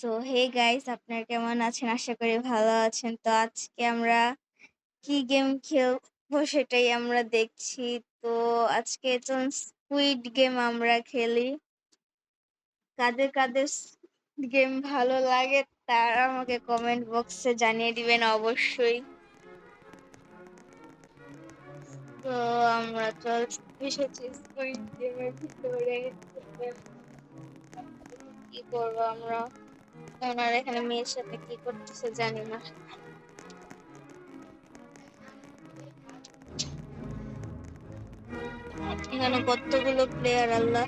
So hey guys, আপনারা কেমন আছেন? আশা করি ভালো আছেন। তো আজকে আমরা কি গেম খেলবো সেটাই আমরা দেখছি। তো আজকে চলুন স্কুইড গেম আমরা খেলি। কাদের কাদের গেম ভালো লাগে তারা আমাকে কমেন্ট বক্সে জানিয়ে দিবেন অবশ্যই। তো আমরা এসেছি স্কুইড গেমের ভিতরে। কি করবো আমরা? ওনারা এখানে মেয়ের সাথে কি করতেছে জানি না। এখানে কতগুলো প্লেয়ার, আল্লাহ।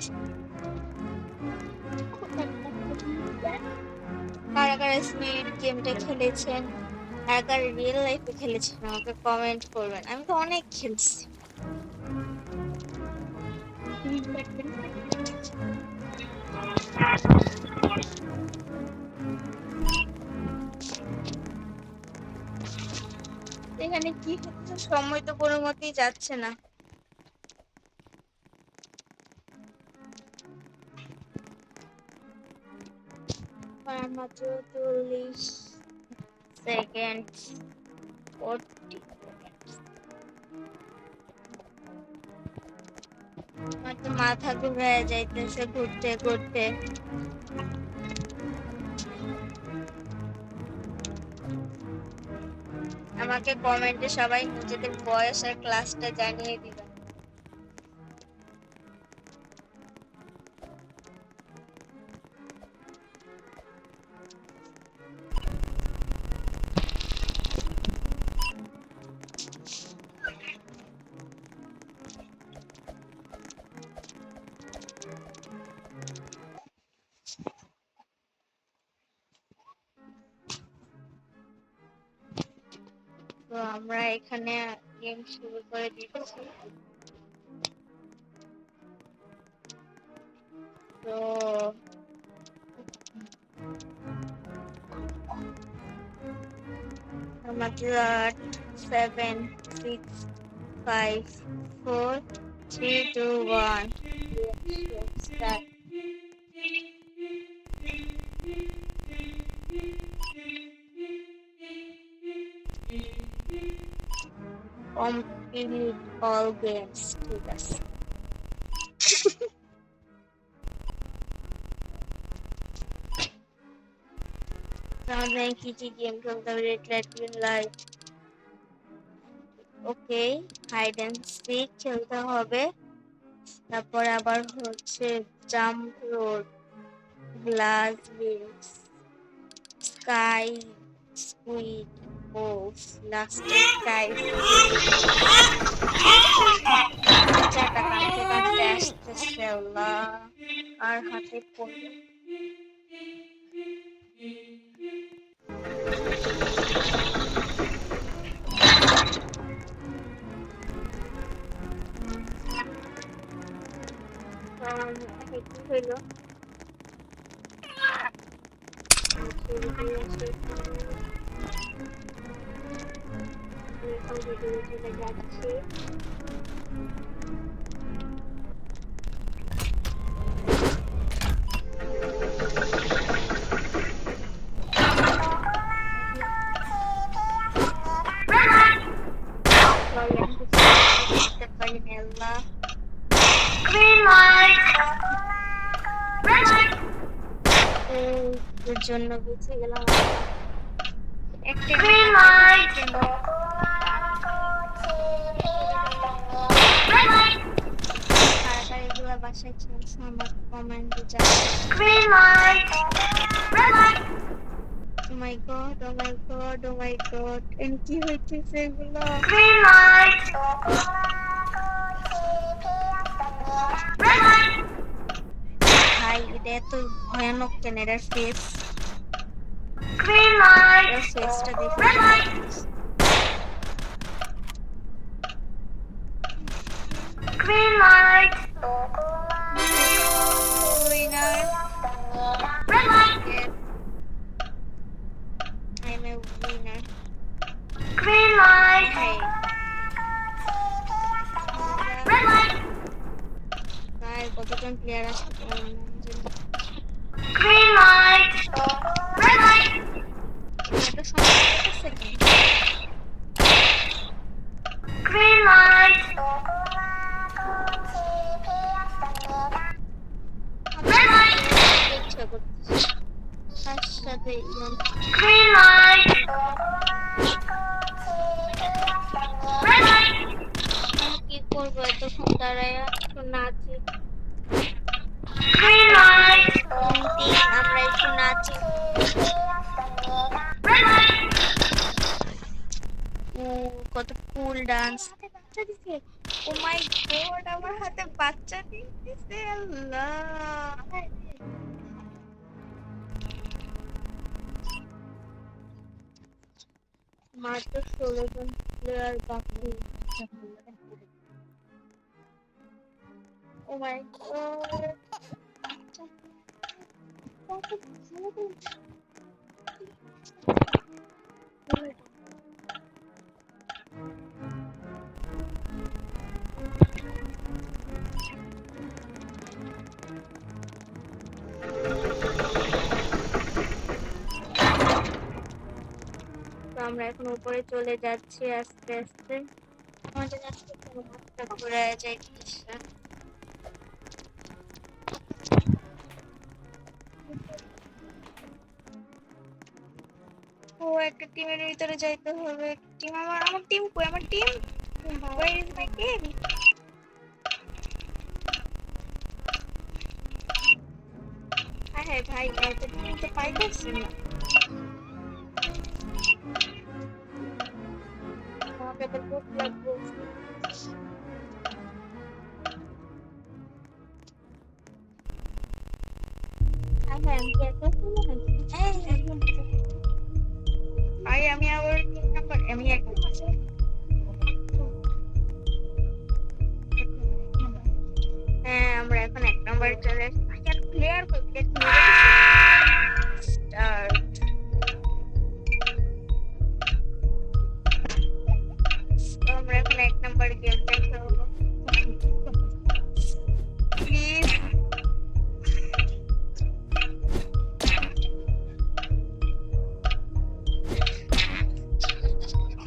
কারা কারা স্কুইড গেমটা খেলেছেন, কারা কারা রিয়েল লাইফে খেলেছেন আমাকে কমেন্ট করবেন। আমি তো অনেক খেলছি। এখানে কি হচ্ছে? সময় তো কোনো মতেই যাচ্ছে না। মাত্র 40 সেকেন্ড, 40 আমার তো মাথা ঘুরে যাইতেছে ঘুরতে ঘুরতে। আমাকে কমেন্টে সবাই নিজেদের বয়স আর ক্লাসটা জানিয়ে দিবেন। তো আমরা এখানে গেম শুরু করে দিচ্ছি। তো মাত্র 8, 7, 6, 5, 4, 3, 2, 1 start. Complete all games. ঠিক আছে। তাহলে কি কি গেম খেলতে হবে? Red light, green light, okay, hide and seek খেলতে হবে। তারপর আবার হচ্ছে jump road, glass wings, sky squid, ওফ, লাস্টে স্কাই চাটা কানতে কানতে আসতেছে, আল্লাহ, আর হাতে পড়বে। কি হইলো? চলে যাচ্ছে। জন্য বেঁচে গেলাম। একটা এগুলা বাসায় খেলছে আমার কমেন্টে জানাই। Oh my god, oh my god, oh my god, কি হইতেছে এগুলো? ভাই এটা এত ভয়ানক কেন? এটার ফেসটা দেখে winner. Yes, I'm a winner. Hey. কতজন প্লেয়ার আছে? তার সাথে আমি কি করবো এতক্ষণ দাঁড়ায় একটু নাচি। আমরা একটু নাচি। কত কুল ডান্স। বাচ্চা দিছে, ও মাই গড, আমার হাতে বাচ্চা দিছে। আল্লাহ, মাত্র 16 জন প্লেয়ার বাকি। ও মাই গড, আমরা এখন উপরে চলে যাচ্ছি আস্তে আস্তে। আমাদের আজকে কোনো মাত্রা ঘুরে যাইতেছে। ও একটা টিমের ভিতরে যাইতে হবে। টিম, আমার টিম কই? আমার team, where is my team? হ্যাঁ ভাই, এত টিম তো পাইতেছি না। আমাকে আবার ভোট লাগবে। হ্যাঁ, আমি এত ভাই, আমি আবার 3 নাম্বার, আমি 1 নাম্বার। হ্যাঁ, আমরা এখন 1 নাম্বার চলে এসেছি। Player start. আমরা এখন 1 নাম্বার গেমটা খেলবো। প্লিজ,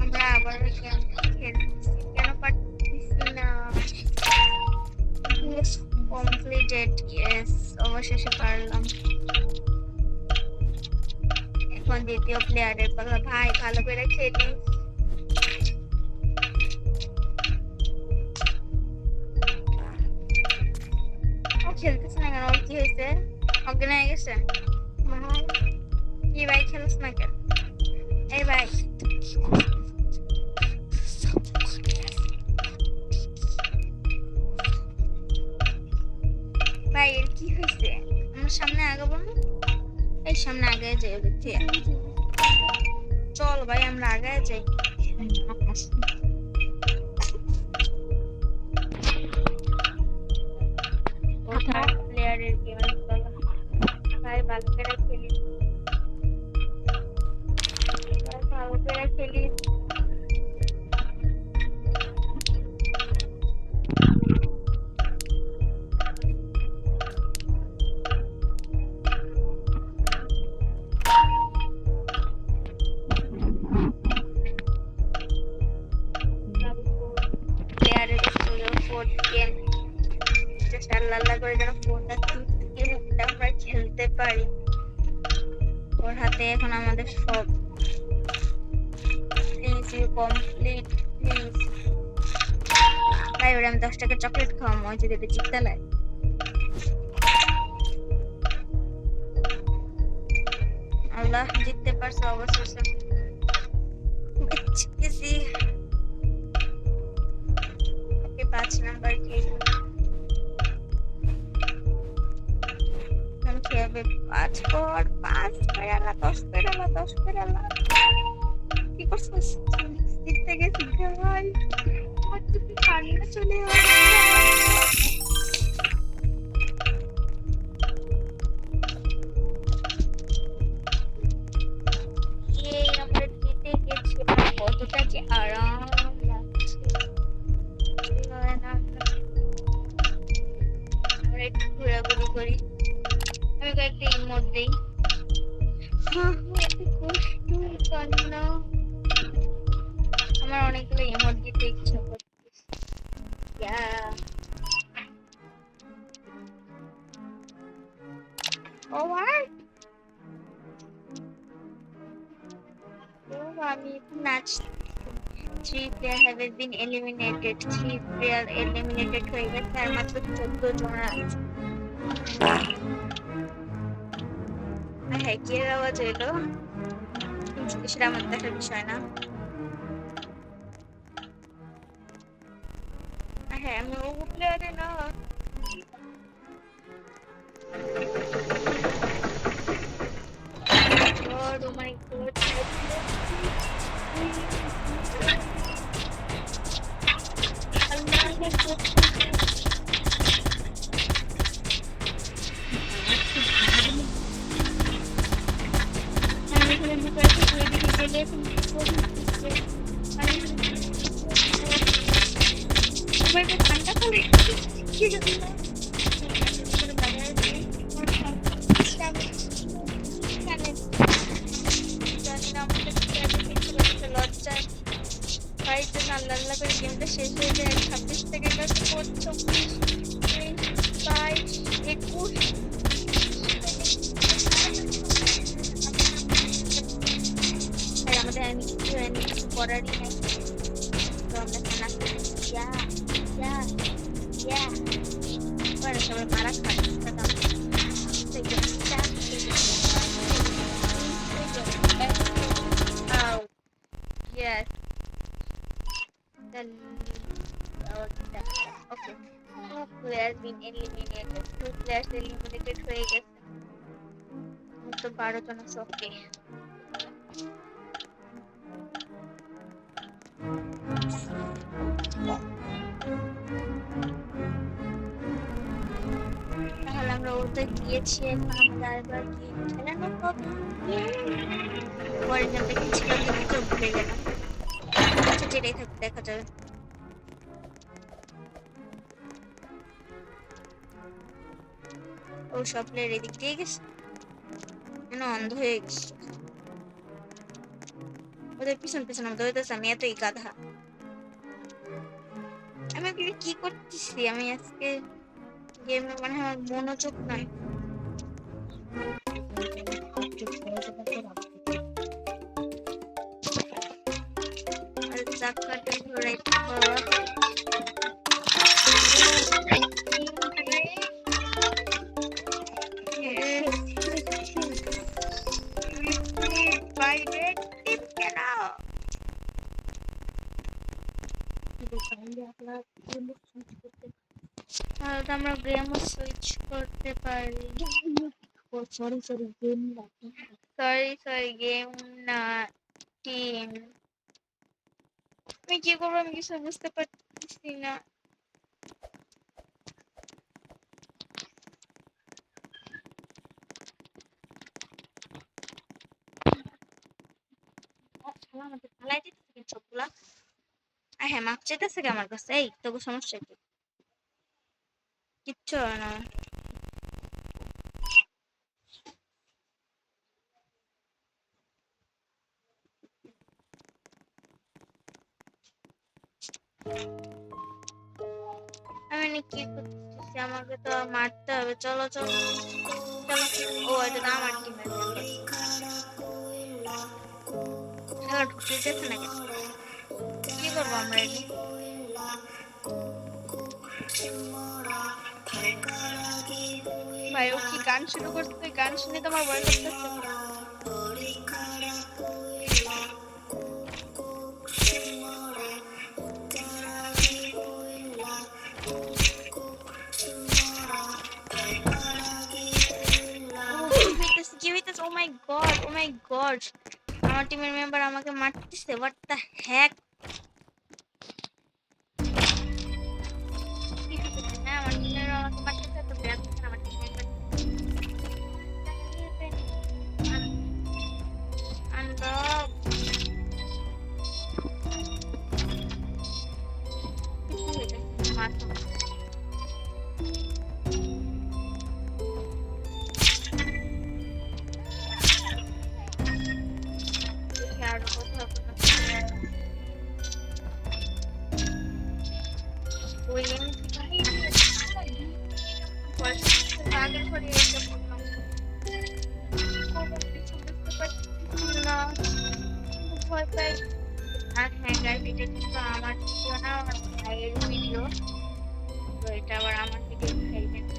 আমরা আবার গেম খেলছি, কেন পারতেছি না? কমপ্লিটেড, ইয়েস, অবশেষে পারলাম। এখন দ্বিতীয় প্লেয়ারের পালা। ভাই, ভালো করে খেলি। ও খেলতেছে না কেন? ওর কি হয়েছে? অজ্ঞান হয়ে গেছে? ভাই, কি ভাই, খেলছ না কেন? এই ভাই, ভাই এর কি হয়েছে? আমার সামনে আগাবো না? এই সামনে আগে যাই। চল ভাই, আমরা আগে যাই। ও থার্ড প্লেয়ারের গেমের পালা। ভাই, ভালো করে খেলি। ভাই, ভালো করে খেলি। প্লেয়ারের ফোর্থ গেম। জাস্ট আল্লাহ করে যেন ফোনটা আমরা খেলতে পারি। ওর হাতে এখন আমাদের সব। Please you complete, please. ভাই, ওরা আমি 10 টাকা চকলেট খাওয়াম, ওই যদি জিততে লাগে। আল্লাহ, জিততে পারছে অবশেষে। জিতেছি। ওকে, 5 নাম্বার খেয়ে খেয়াবে। 5 পর 5 পেরালা, 10 পেরালা, 10 পেরালা। কি করছিস? জিততে গেছি ভাই। আমার তুমি কান্না চলে আসছে। আমরা জিতে গেছি। কতটা যে আরাম লাগছে। আমরা একটু ঘোরাঘুরি করি। আমি কয়েকটা ইমোট দিই। কান্না। আমার অনেকগুলো ইমোট দিতে ইচ্ছা করছে। ও ভাই, আমি নাচ 3 player have been eliminated 3 player eliminated হয়ে গেছে আর মাত্র 14 জন আছে হ্যাঁ কি আওয়াজ হলো কিন্তু সেটা আমার দেখার বিষয় না হ্যাঁ আমি ও প্লেয়ারে না God, oh my God. লজ্জায় ভাইয়ের জন্য আল্লাহ আল্লাহ করে গেমটা শেষ হয়ে যায় 26 সেকেন্ড আছে 24 22 21 আমাদের আমি কিছু করারই নাই তো আমরা খানা ইয়া ইয়া ইয়া পরে সবাই মারা খাচ্ছে Yes. Then okay. 2 players been eliminated. 2 players eliminated হয়ে গেছে। তো 12 জন আছে ওকে। তাহলে আমরা ওটা গিয়েছি এখন আমরা আরেকবার গিয়ে খেলানো হবে। পরে আমরা কি ছিল তো ভুলে গেলাম। আচ্ছা যেটাই থাক দেখা যাবে ও সব প্লেয়ার এদিক দিয়ে গেছে কেন অন্ধ হয়ে গেছে ওদের পিছন পিছন আমি দৌড়াতেছি আমি এতই গাধা আমি কি করতেছি আমি আজকে গেমে মানে আমার মনোযোগ নাই আর চাকাটা ঘোরাইতে হবে আমরা গেম সুইচ করতে পারি সরি গেম না টিম আমি কি করবো আমি কিছু বুঝতে পারতেছি না হ্যাঁ মাপ চাইতেছে কি আমার কাছে এই তো সমস্যা কি কিচ্ছু না আমি কি করতেছি আমাকে তো মারতে হবে চলো চলো ও এটা তো আমার টিমের খেলা ঢুকতে যেতে না কি করবো আমরা ভাই ও কি গান শুরু করতে গান শুনে তোমার ভয় করতেছে Oh my god আমার টিমের মেম্বার আমাকে মারতেছে what the heck আমার টিমের আমাকে মারতেছে তো ব্যাড আমার টিমের আনলক ভয় পাই। আর হ্যাঁ গাইস, এটা কিন্তু আমার ভিডিও না, আমার ভাইয়ের ভিডিও। তো এটা আবার আমার ভিডিও খাইবেন না।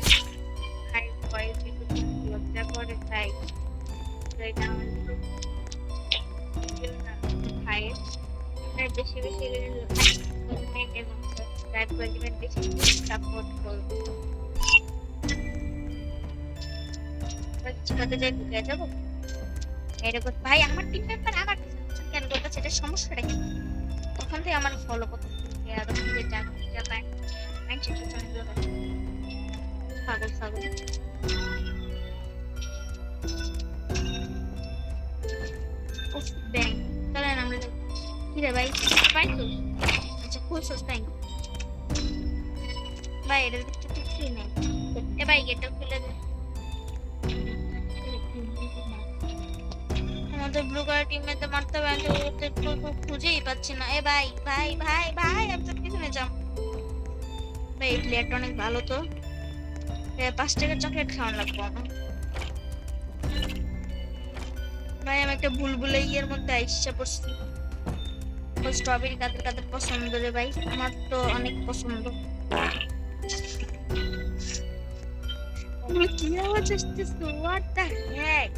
ভাই ভয়েস একটু লজ্জা করে তাই। তো এটা আমার ভিডিও না, ভাইয়ের। আপনারা বেশি বেশি কমেন্ট এবং সাবস্ক্রাইব করে দিবেন, বেশি বেশি সাপোর্ট করবেন। আমরা কিছু কথা যাই ঢুকে যাবো এরকম। ভাই আমার টিম মেম্বার আমার পিছনে কেন করতেছে, এটা সমস্যাটা কি? তখন থেকে আমার ফলো করতে তখন থেকে যা পায় মাইন্ড সেট চলে গেল। পাগল পাগল উফ ব্যাং। চলেন আমরা যাই। কি রে ভাই, পাইছো? আচ্ছা খুলছোস তাই? ভাই এটার কিছু কিছুই নেই। এ ভাই এটা খুলে দে। আমাদের ব্লু কালার টিমমেটে মারতে হবে, আমি তো ওদের তো খুঁজেই পাচ্ছি না। এ ভাই ভাই ভাই ভাই, আমি তো পিছনে যাও। ভাই এই প্লেয়ারটা অনেক ভালো তো। 5 টাকার চকলেট খাওয়ান লাগবো আমার। ভাই আমি একটা বুলবুলাইয়ের মধ্যে আইসা পড়ছি। স্ট্রবেরি কাদের কাদের পছন্দ রে ভাই? আমার তো অনেক পছন্দ। কি আওয়াজ আসতেছে? হোয়াট দ্য হেক?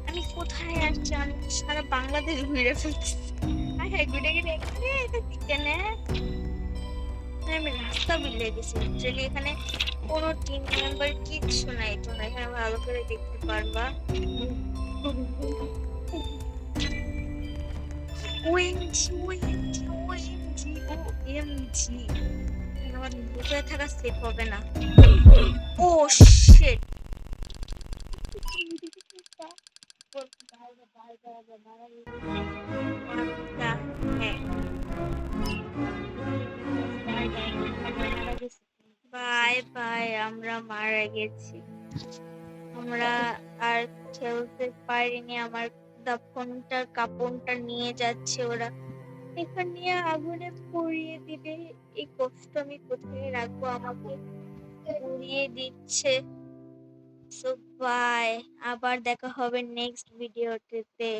আমি কোথায় আসছি? আমি তো সারা বাংলাদেশ ঘুরে ফেলছি। হ্যাঁ হ্যাঁ, ঘুরে ঘুরে এখানে এটা কেনে আমি রাস্তা ভুলে গেছি। অ্যাকচুয়ালি এখানে কোনো টিম মেম্বার কিচ্ছু নাই, তোমরা এখানে ভালো করে দেখতে পারবা। ওএমজি ওএমজি ওএমজি ওএমজি, আমার লুকিয়ে থাকা সেফ হবে না। ও শিট। বাই বাই, আমরা মারা গেছি। আমরা আর খেলতে পারিনি। আমার ফোনটার কাপড়টা নিয়ে যাচ্ছে ওরা। এখানে নিয়ে আগুনে পুড়িয়ে দিলে এই কষ্ট আমি কোথায় রাখবো? আমাকে পুড়িয়ে দিচ্ছে। সো বাই, আবার দেখা হবে নেক্সট ভিডিওতে।